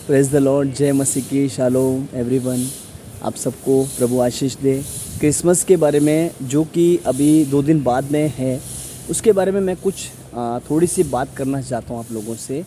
Praise the Lord, जय मसीह की, shalom everyone. आप सबको प्रभु आशीष दे। क्रिसमस के बारे में जो कि अभी 2 दिन बाद में है, उसके बारे में मैं कुछ थोड़ी सी बात करना चाहता हूँ आप लोगों से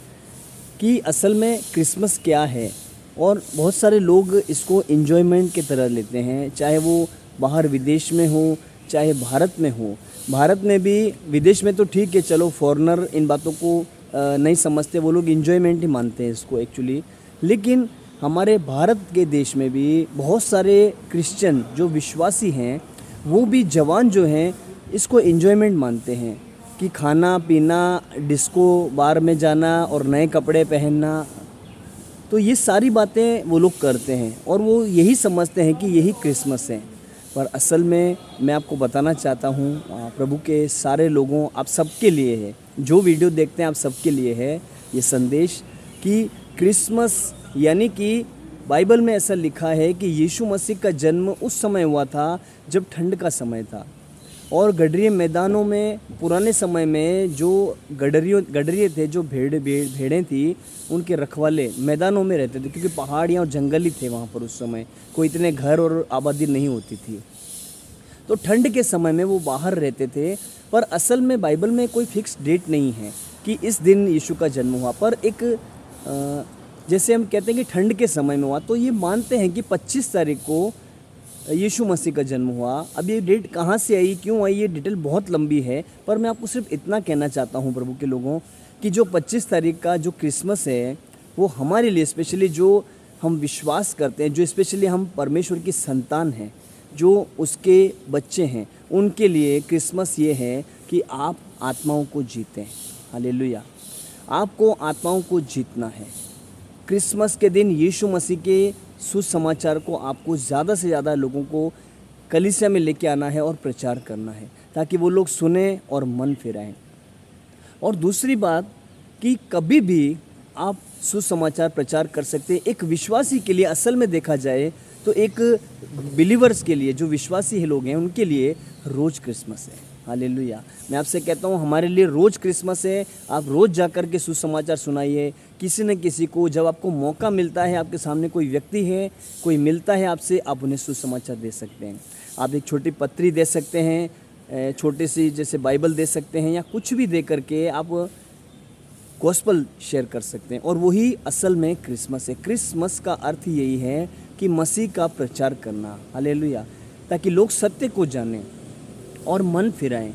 कि असल में क्रिसमस क्या है। और बहुत सारे लोग इसको एन्जॉयमेंट की तरह लेते हैं, चाहे वो बाहर विदेश में हो, चाहे भारत में हो। भारत में भी, विदेश में तो ठीक है, चलो फॉरेनर इन बातों को नहीं समझते, वो लोग एन्जॉयमेंट ही मानते हैं इसको एक्चुअली। लेकिन हमारे भारत के देश में भी बहुत सारे क्रिश्चियन जो विश्वासी हैं, वो भी जवान जो हैं इसको एन्जॉयमेंट मानते हैं कि खाना पीना, डिस्को बार में जाना और नए कपड़े पहनना, तो ये सारी बातें वो लोग करते हैं और वो यही समझते हैं कि यही क्रिसमस है। पर असल में मैं आपको बताना चाहता हूँ, प्रभु के सारे लोगों, आप सबके लिए है, जो वीडियो देखते हैं आप सबके लिए है ये संदेश कि क्रिसमस यानी कि बाइबल में ऐसा लिखा है कि यीशु मसीह का जन्म उस समय हुआ था जब ठंड का समय था। और गडरिये मैदानों में पुराने समय में जो गडरिये थे, जो भेड़ें थी, उनके रखवाले मैदानों में रहते थे, क्योंकि पहाड़ियाँ और जंगल ही थे वहाँ पर उस समय, कोई इतने घर और आबादी नहीं होती थी। तो ठंड के समय में वो बाहर रहते थे। पर असल में बाइबल में कोई फिक्स डेट नहीं है कि इस दिन यीशु का जन्म हुआ, पर एक जैसे हम कहते हैं कि ठंड के समय में हुआ, तो ये मानते हैं कि 25 तारीख को यीशु मसीह का जन्म हुआ। अब ये डेट कहाँ से आई, क्यों आई, ये डिटेल बहुत लंबी है, पर मैं आपको सिर्फ इतना कहना चाहता हूँ प्रभु के लोगों कि जो 25 तारीख का जो क्रिसमस है, वो हमारे लिए स्पेशली, जो हम विश्वास करते हैं, जो स्पेशली हम परमेश्वर की संतान हैं, जो उसके बच्चे हैं, उनके लिए क्रिसमस ये है कि आप आत्माओं को जीतें। हालेलुया। आपको आत्माओं को जीतना है। क्रिसमस के दिन यीशु मसीह के सुसमाचार को आपको ज़्यादा से ज़्यादा लोगों को कलीसिया में लेके आना है और प्रचार करना है, ताकि वो लोग सुने और मन फिराएं। और दूसरी बात कि कभी भी आप सुसमाचार प्रचार कर सकते हैं। एक विश्वासी के लिए असल में देखा जाए तो, एक बिलीवर्स के लिए, जो विश्वासी लोग हैं, उनके लिए रोज़ क्रिसमस है। हालेलुया। मैं आपसे कहता हूँ, हमारे लिए रोज़ क्रिसमस है। आप रोज़ जा कर के सुसमाचार सुनाइए किसी न किसी को। जब आपको मौका मिलता है, आपके सामने कोई व्यक्ति है, कोई मिलता है आपसे, आप उन्हें सुसमाचार दे सकते हैं। आप एक छोटी पत्री दे सकते हैं, छोटी सी जैसे बाइबल दे सकते हैं, या कुछ भी दे करके आप गॉस्पल शेयर कर सकते हैं। और वही असल में क्रिसमस है। क्रिसमस का अर्थ यही है कि मसीह का प्रचार करना। हालेलुया। ताकि लोग सत्य को जानें और मन फिराएं।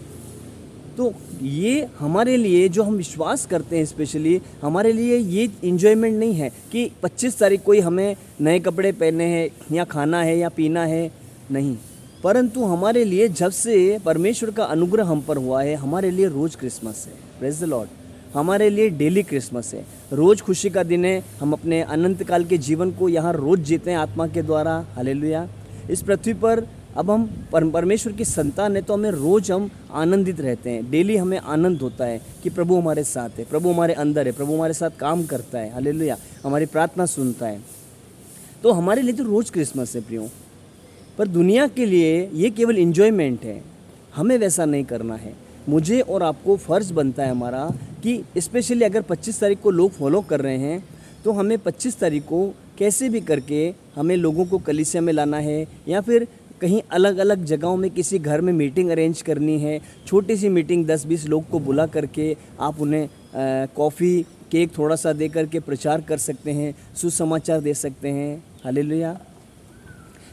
तो ये हमारे लिए, जो हम विश्वास करते हैं, स्पेशली हमारे लिए ये एंजॉयमेंट नहीं है कि 25 तारीख को ही हमें नए कपड़े पहनने हैं या खाना है या पीना है, नहीं। परंतु हमारे लिए जब से परमेश्वर का अनुग्रह हम पर हुआ है, हमारे लिए रोज़ क्रिसमस है। Praise the Lord. हमारे लिए डेली क्रिसमस है। रोज़ खुशी का दिन है। हम अपने अनंत काल के जीवन को यहाँ रोज़ जीते हैं आत्मा के द्वारा। हालेलुया। इस पृथ्वी पर अब हम परमेश्वर की संतान है, तो हमें रोज़ हम आनंदित रहते हैं। डेली हमें आनंद होता है कि प्रभु हमारे साथ है, प्रभु हमारे अंदर है, प्रभु हमारे साथ काम करता है। हालेलुया। हमारी प्रार्थना सुनता है। तो हमारे लिए तो रोज़ क्रिसमस है प्रियो। पर दुनिया के लिए ये केवल एंजॉयमेंट है। हमें वैसा नहीं करना है। मुझे और आपको फ़र्ज़ बनता है हमारा कि स्पेशली अगर 25 तारीख को लोग फॉलो कर रहे हैं, तो हमें 25 तारीख को कैसे भी करके हमें लोगों को कलीसिया में लाना है, या फिर कहीं अलग अलग जगहों में किसी घर में मीटिंग अरेंज करनी है। छोटी सी मीटिंग 10-20 लोग को बुला करके आप उन्हें कॉफ़ी केक थोड़ा सा दे करके प्रचार कर सकते हैं, सुसमाचार दे सकते हैं। हालेलुया।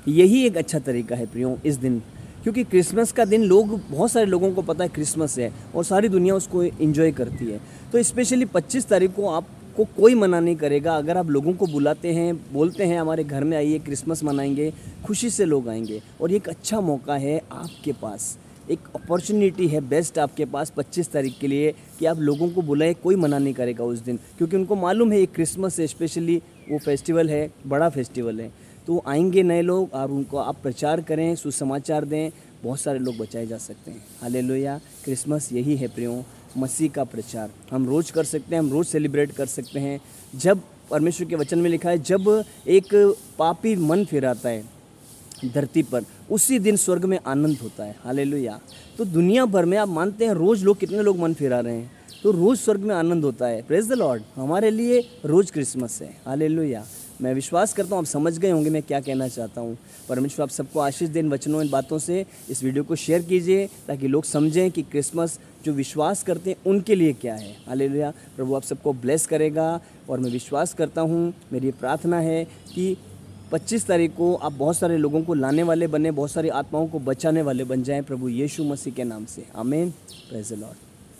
यही एक अच्छा तरीका है प्रियो इस दिन, क्योंकि क्रिसमस का दिन बहुत सारे लोगों को पता है क्रिसमस है और सारी दुनिया उसको एंजॉय करती है। तो स्पेशली 25 तारीख को आपको कोई मना नहीं करेगा। अगर आप लोगों को बुलाते हैं, बोलते हैं हमारे घर में आइए, क्रिसमस मनाएंगे, खुशी से लोग आएंगे। और ये एक अच्छा मौका है आपके पास, एक अपॉर्चुनिटी है बेस्ट आपके पास 25 तारीख के लिए कि आप लोगों को बुलाए। कोई मना नहीं करेगा उस दिन, क्योंकि उनको मालूम है ये क्रिसमस है, स्पेशली वो फेस्टिवल है, बड़ा फेस्टिवल है। तो आएंगे नए लोग और उनको आप प्रचार करें, सुसमाचार दें, बहुत सारे लोग बचाए जा सकते हैं। हालेलुया। क्रिसमस यही है प्रियो, मसीह का प्रचार हम रोज़ कर सकते हैं, हम रोज़ सेलिब्रेट कर सकते हैं। जब परमेश्वर के वचन में लिखा है, जब एक पापी मन फिराता है धरती पर, उसी दिन स्वर्ग में आनंद होता है। हालेलुया। तो दुनिया भर में आप मानते हैं रोज़ लोग, कितने लोग मन फिरा रहे हैं। तो रोज़ स्वर्ग में आनंद होता है। Praise the Lord. हमारे लिए रोज़ क्रिसमस है। हालेलुया। मैं विश्वास करता हूँ आप समझ गए होंगे मैं क्या कहना चाहता हूँ। परमेश्वर आप सबको आशीष दे इन वचनों, इन बातों से। इस वीडियो को शेयर कीजिए ताकि लोग समझें कि क्रिसमस जो विश्वास करते हैं उनके लिए क्या है। हालेलुया। प्रभु आप सबको ब्लेस करेगा और मैं विश्वास करता हूँ, मेरी प्रार्थना है कि 25 तारीख को आप बहुत सारे लोगों को लाने वाले बने, बहुत सारी आत्माओं को बचाने वाले बन जाएं प्रभु यीशु मसीह के नाम से। आमीन। Praise the Lord.